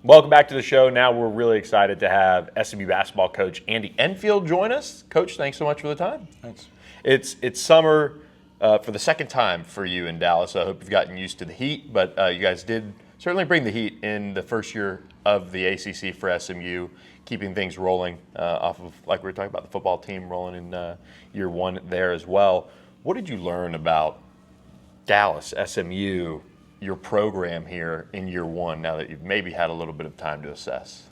Welcome back to the show. Now we're really excited to have SMU basketball coach Andy Enfield join us. Coach, thanks so much for the time. Thanks. It's summer for the second time for you in Dallas. I hope you've gotten used to the heat, but you guys did certainly bring the heat in the first year of the ACC for SMU, keeping things rolling off of, like we were talking about, the football team rolling in year one there as well. What did you learn about Dallas, SMU, your program here in year one, now that you've maybe had a little bit of time to assess?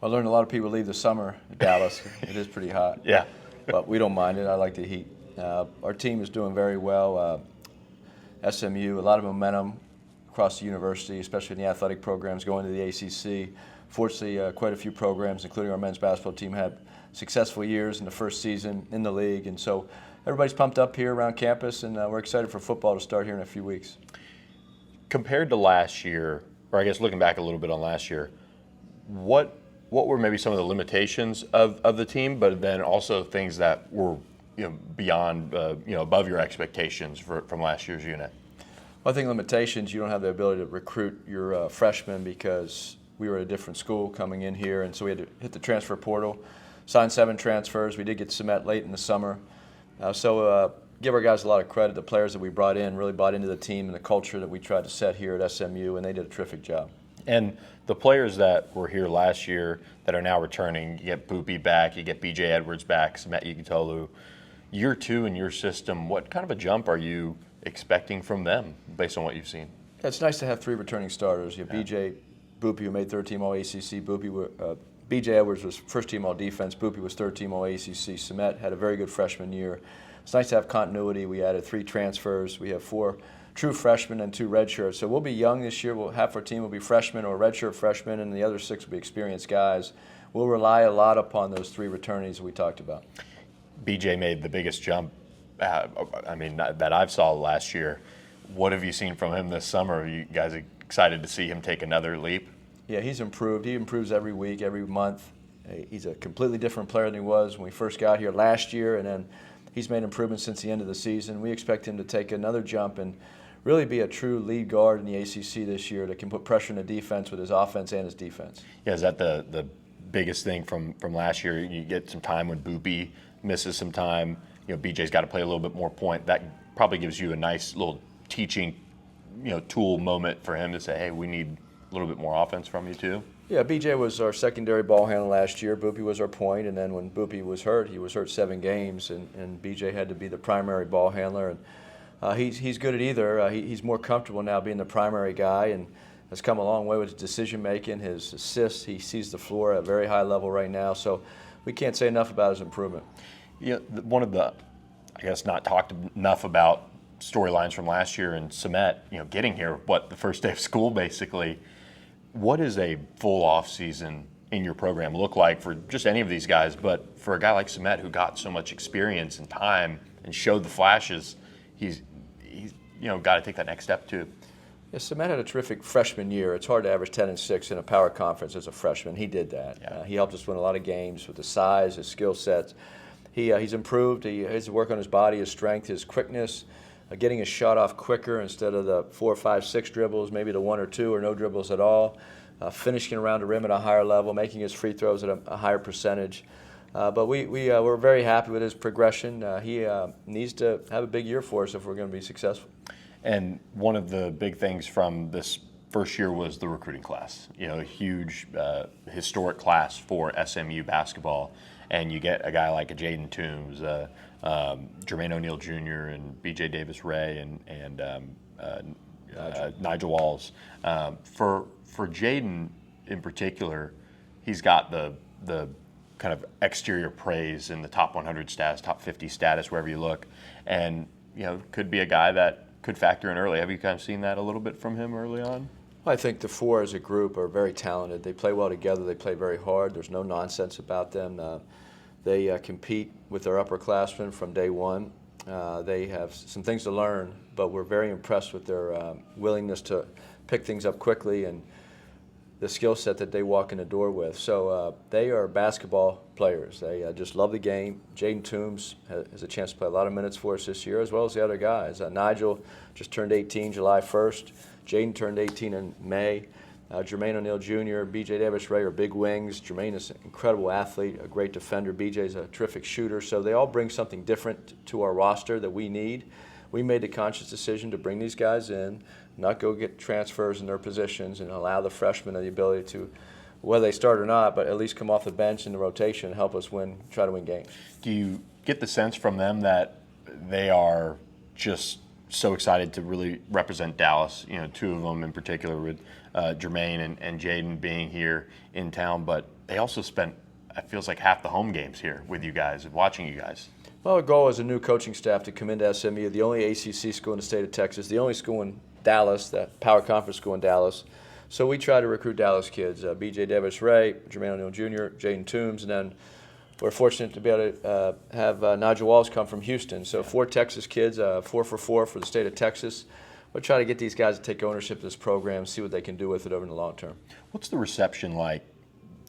I learned a lot of people leave the summer in Dallas. It is pretty hot. Yeah. But we don't mind it. I like the heat. Our team is doing very well. SMU, a lot of momentum across the university, especially in the athletic programs going to the ACC. Fortunately, quite a few programs, including our men's basketball team, had successful years in the first season in the league. And so everybody's pumped up here around campus, and we're excited for football to start here in a few weeks. Compared to last year, or I guess looking back a little bit on last year, what were maybe some of the limitations of the team, but then also things that were beyond above your expectations from last year's unit? Well, I think limitations, you don't have the ability to recruit your freshmen because we were at a different school coming in here, and so we had to hit the transfer portal, sign 7 transfers. We did get cement late in the summer. Give our guys a lot of credit. The players that we brought in really bought into the team and the culture that we tried to set here at SMU, and they did a terrific job. And the players that were here last year that are now returning, you get Boopy back, you get B.J. Edwards back, Samet Yigitolu. Year two in your system, what kind of a jump are you expecting from them based on what you've seen? It's nice to have 3 returning starters. You have B.J. Boopy, who made third-team All-ACC. B.J. Edwards was first-team All-Defense. Boopy was third-team All-ACC. Samet had a very good freshman year. It's nice to have continuity. We added 3 transfers. We have 4 true freshmen and 2 redshirts. So we'll be young this year. Half our team will be freshmen or redshirt freshmen, and the other 6 will be experienced guys. We'll rely a lot upon those 3 returnees that we talked about. BJ made the biggest jump, that I've saw last year. What have you seen from him this summer? Are you guys excited to see him take another leap? Yeah, he's improved. He improves every week, every month. He's a completely different player than he was when we first got here last year, and then he's made improvements since the end of the season. We expect him to take another jump and really be a true lead guard in the ACC this year that can put pressure on the defense with his offense and his defense. Yeah, is that the biggest thing from last year? You get some time when Boopy misses some time. BJ's got to play a little bit more point. That probably gives you a nice little teaching, tool moment for him to say, hey, we need a little bit more offense from you too. Yeah, BJ was our secondary ball handler last year. Boopy was our point, and then when Boopy was hurt, he was hurt 7 games, and BJ had to be the primary ball handler. And he's good at either. He's more comfortable now being the primary guy, and has come a long way with his decision making, his assists. He sees the floor at a very high level right now, so we can't say enough about his improvement. One of the, I guess, not talked enough about storylines from last year and Samet, getting here, the first day of school basically. What does a full off season in your program look like for just any of these guys, but for a guy like Samet who got so much experience and time and showed the flashes, he's got to take that next step too. Yeah, Samet had a terrific freshman year. It's hard to average 10 and 6 in a power conference as a freshman. He did that. Yeah. He helped us win a lot of games with the size, his skill sets. He's improved. He has to work on his body, his strength, his quickness, getting his shot off quicker instead of the 4, 5, 6 dribbles, maybe the 1 or 2 or no dribbles at all. Finishing around the rim at a higher level, making his free throws at a higher percentage. But we're very happy with his progression. He needs to have a big year for us if we're going to be successful. And one of the big things from this first year was the recruiting class. A huge historic class for SMU basketball. And you get a guy like a Jaden Toombs, Jermaine O'Neal Jr. and B.J. Davis-Ray and Nigel Walls. For Jaden in particular, he's got the kind of exterior praise in the top 100 status, top 50 status, wherever you look, and could be a guy that could factor in early. Have you kind of seen that a little bit from him early on? I think the 4 as a group are very talented. They play well together. They play very hard. There's no nonsense about them. They compete with their upperclassmen from day one. They have some things to learn, but we're very impressed with their willingness to pick things up quickly and the skill set that they walk in the door with. So they are basketball players. They just love the game. Jaden Toombs has a chance to play a lot of minutes for us this year, as well as the other guys. Nigel just turned 18 July 1st. Jaden turned 18 in May. Jermaine O'Neal Jr., B.J. Davis-Ray are big wings. Jermaine is an incredible athlete, a great defender. B.J. is a terrific shooter. So they all bring something different to our roster that we need. We made the conscious decision to bring these guys in, not go get transfers in their positions, and allow the freshmen the ability to, whether they start or not, but at least come off the bench in the rotation and help us try to win games. Do you get the sense from them that they are just so excited to really represent Dallas? You know, two of them in particular, with Jermaine and Jaden being here in town, but they also spent, it feels like, half the home games here with you guys and watching you guys. Well, our goal as a new coaching staff to come into SMU, the only ACC school in the state of Texas, the only school in Dallas, that power conference school in Dallas. So we try to recruit Dallas kids, B.J. Davis-Ray, Jermaine O'Neal Jr., Jaden Toombs, and then we're fortunate to be able to have Nigel Walls come from Houston. So 4 Texas kids, 4 for 4 for the state of Texas. We'll try to get these guys to take ownership of this program, see what they can do with it over in the long term. What's the reception like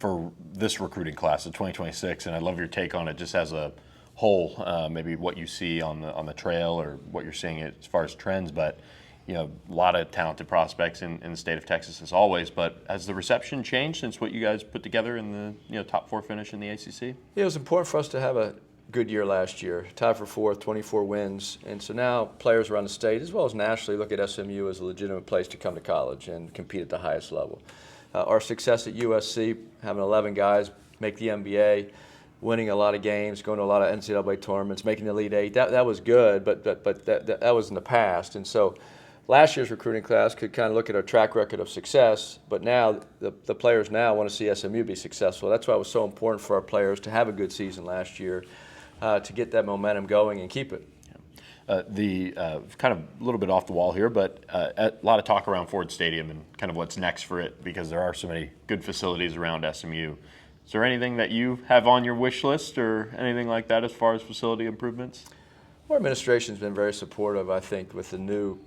for this recruiting class of 2026? And I'd love your take on it just as a whole, maybe what you see on the trail or what you're seeing as far as trends. But you know, a lot of talented prospects in the state of Texas as always, but has the reception changed since what you guys put together in the top 4 finish in the ACC? Yeah, it was important for us to have a good year last year, tied for 4th, 24 wins, and so now players around the state as well as nationally look at SMU as a legitimate place to come to college and compete at the highest level. Our success at USC, having 11 guys make the NBA, winning a lot of games, going to a lot of NCAA tournaments, making the Elite Eight, that was good, but that was in the past, and so last year's recruiting class could kind of look at our track record of success, but now the players now want to see SMU be successful. That's why it was so important for our players to have a good season last year, to get that momentum going and keep it. Kind of a little bit off the wall here, but a lot of talk around Ford Stadium and kind of what's next for it, because there are so many good facilities around SMU. Is there anything that you have on your wish list or anything like that as far as facility improvements? Our administration's been very supportive, I think, with the new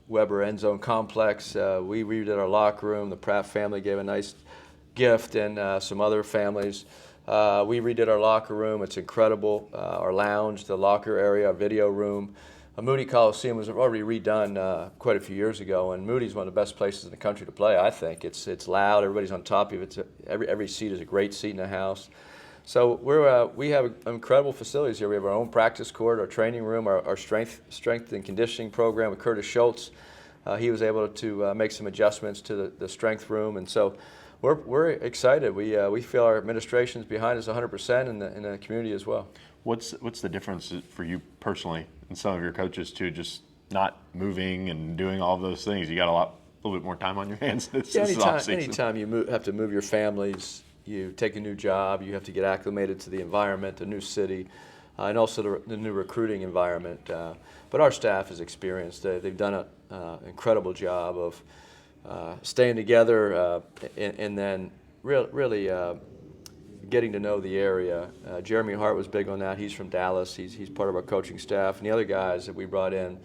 Weber End Zone Complex. We redid our locker room. The Pratt family gave a nice gift, and some other families. We redid our locker room. It's incredible. Our lounge, the locker area, our video room. Moody Coliseum was already redone quite a few years ago, and Moody's one of the best places in the country to play, I think. It's loud. Everybody's on top of it. Every seat is a great seat in the house. So we have incredible facilities here. We have our own practice court, our training room, our strength and conditioning program with Curtis Schultz. He was able to make some adjustments to the strength room, and so we're excited. We feel our administration's behind us 100% in the community as well. What's the difference for you personally and some of your coaches too, just not moving and doing all of those things? You got a little bit more time on your hands this anytime you have to move your families, you take a new job, you have to get acclimated to the environment, the new city, and also the new recruiting environment. But our staff is experienced. They've done an incredible job of staying together and then really getting to know the area. Jeremy Hart was big on that. He's from Dallas. He's part of our coaching staff. And the other guys that we brought in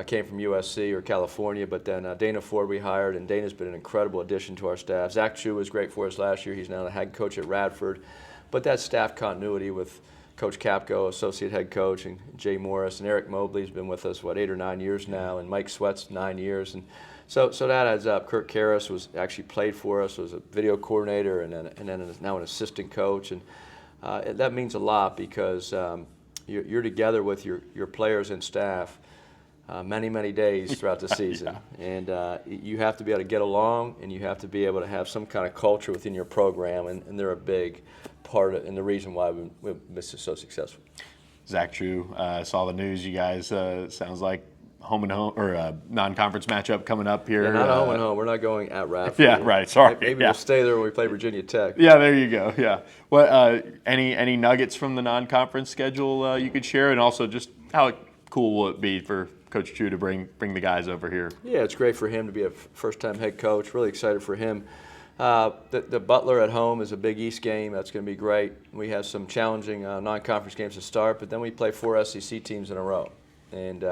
came from USC or California, but then Dana Ford we hired, and Dana's been an incredible addition to our staff. Zach Chu was great for us last year. He's now the head coach at Radford. But that staff continuity with Coach Capco, associate head coach, and Jay Morris, and Eric Mobley's been with us, 8 or 9 years now, and Mike Sweat's 9 years. And so that adds up. Kurt Karras was actually played for us, was a video coordinator, and then is now an assistant coach. And that means a lot because you're together with your players and staff many days throughout the season. Yeah. And you have to be able to get along, and you have to be able to have some kind of culture within your program, and they're a big part of, and the reason why we've been so successful. Zach True, saw the news. You guys, sounds like home and home or non-conference matchup coming up here. Yeah, not home and home. We're not going at Radford. Yeah, right. Sorry. Maybe we'll stay there when we play Virginia Tech. Yeah, there you go. Yeah. What any nuggets from the non-conference schedule you could share, and also just how cool will it be for Coach True to bring the guys over here? Yeah, it's great for him to be a first-time head coach. Really excited for him. The Butler at home is a Big East game. That's going to be great. We have some challenging non-conference games to start, but then we play 4 SEC teams in a row. And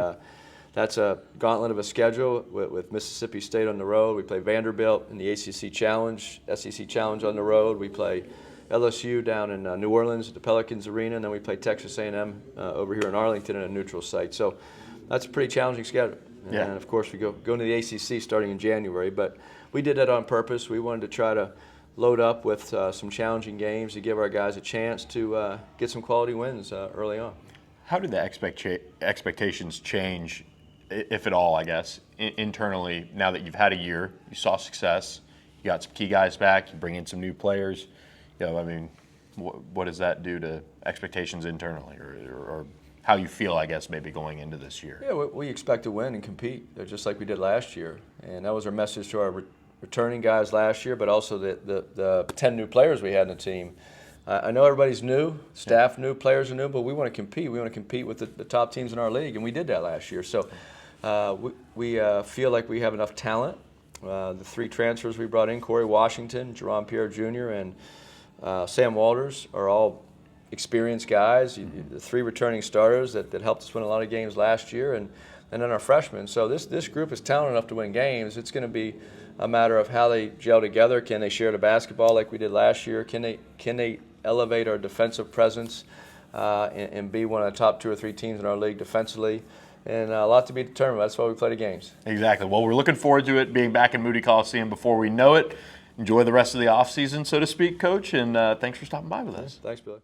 that's a gauntlet of a schedule with Mississippi State on the road. We play Vanderbilt in the ACC Challenge, SEC Challenge on the road. We play LSU down in New Orleans at the Pelicans Arena, and then we play Texas A&M over here in Arlington in a neutral site. So that's a pretty challenging schedule. Yeah. And, of course, we go into the ACC starting in January. But we did that on purpose. We wanted to try to load up with some challenging games to give our guys a chance to get some quality wins early on. How did the expectations change, if at all, I guess, internally now that you've had a year, you saw success, you got some key guys back, you bring in some new players? I mean, what does that do to expectations internally or how you feel, I guess, maybe going into this year? Yeah, we expect to win and compete, just like we did last year. And that was our message to our returning guys last year, but also the 10 new players we had in the team. I know everybody's new, staff new, players are new, but we want to compete. We want to compete with the top teams in our league, and we did that last year. So we feel like we have enough talent. The 3 transfers we brought in, Corey Washington, Jerome Pierre Jr., and Sam Walters, are all experienced guys. The 3 returning starters that helped us win a lot of games last year, and then our freshmen. So this group is talented enough to win games. It's going to be a matter of how they gel together. Can they share the basketball like we did last year? Can they elevate our defensive presence and be one of the top 2 or 3 teams in our league defensively? And a lot to be determined. That's why we play the games. Exactly. Well, we're looking forward to it being back in Moody Coliseum before we know it. Enjoy the rest of the offseason, so to speak, Coach, and thanks for stopping by with us. Thanks, Billy.